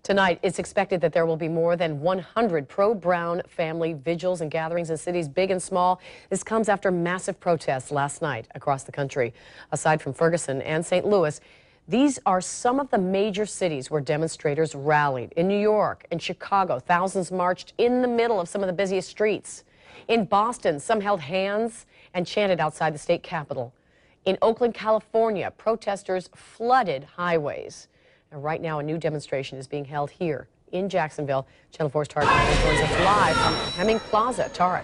Tonight, it's expected that there will be more than 100 pro-Brown family vigils and gatherings in cities big and small. This comes after massive protests last night across the country. Aside from Ferguson and St. Louis, these are some of the major cities where demonstrators rallied. In New York and Chicago, thousands marched in the middle of some of the busiest streets. In Boston, some held hands and chanted outside the state capitol. In Oakland, California, protesters flooded highways. And right now, a new demonstration is being held here in Jacksonville. Channel 4's Tarek joins us live from Hemming Plaza. Tarek.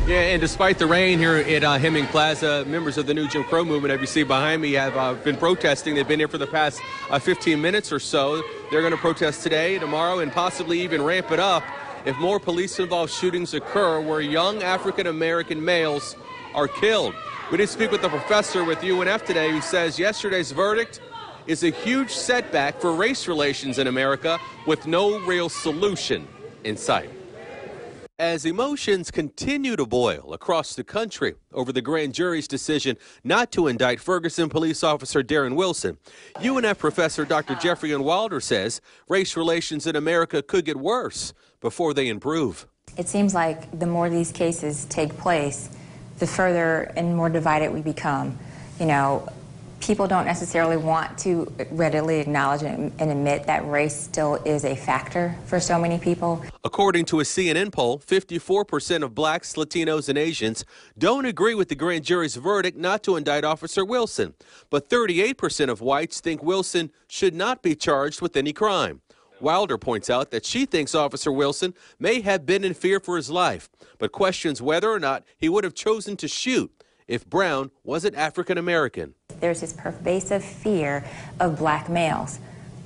Yeah, and despite the rain here at Hemming Plaza, members of the new Jim Crow movement, as you see behind me, have been protesting. They've been here for the past 15 minutes or so. They're going to protest today, tomorrow, and possibly even ramp it up if more police-involved shootings occur where young African-American males are killed. We did speak with the professor with UNF today who says yesterday's verdict is a huge setback for race relations in America with no real solution in sight. As emotions continue to boil across the country over the grand jury's decision not to indict Ferguson police officer Darren Wilson, UNF professor Dr. Jeffrey Wilder says race relations in America could get worse before they improve. It seems like the more these cases take place, the further and more divided we become. You know, people don't necessarily want to readily acknowledge and admit that race still is a factor for so many people. According to a CNN poll, 54% of blacks, Latinos, and Asians don't agree with the grand jury's verdict not to indict Officer Wilson. But 38% of whites think Wilson should not be charged with any crime. Wilder points out that she thinks Officer Wilson may have been in fear for his life, but questions whether or not he would have chosen to shoot if Brown wasn't African American. There's this pervasive fear of black males,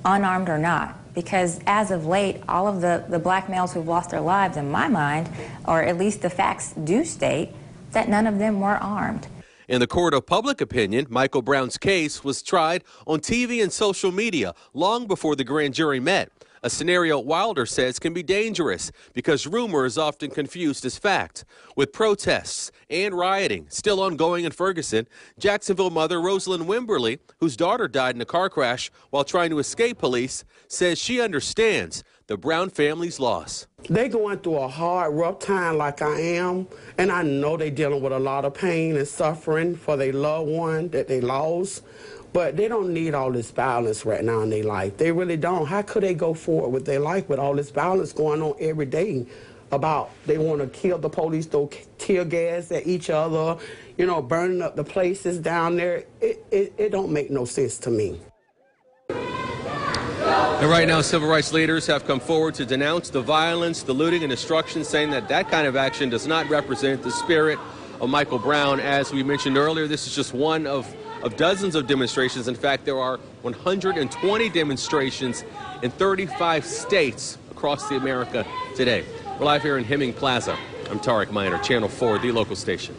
unarmed or not, because as of late, all of the black males who've lost their lives, in my mind, or at least the facts do state, that none of them were armed. In the court of public opinion, Michael Brown's case was tried on TV and social media long before the grand jury met. A scenario Wilder says can be dangerous because rumor is often confused as fact. With protests and rioting still ongoing in Ferguson, Jacksonville mother Rosalind Wimberly, whose daughter died in a car crash while trying to escape police, says she understands the Brown family's loss. They're going through a hard, rough time like I am, and I know they're dealing with a lot of pain and suffering for their loved one that they lost. But they don't need all this violence right now in their life. They really don't. How could they go forward with their life with all this violence going on every day about they want to kill the police, throw tear gas at each other, you know, burning up the places down there? It don't make no sense to me. And right now, civil rights leaders have come forward to denounce the violence, the looting, and destruction, saying that that kind of action does not represent the spirit of Michael Brown. As we mentioned earlier, this is just one of dozens of demonstrations. In fact, there are 120 demonstrations in 35 states across the America today. We're live here in Hemming Plaza. I'm Tarek Miner, Channel 4, the local station.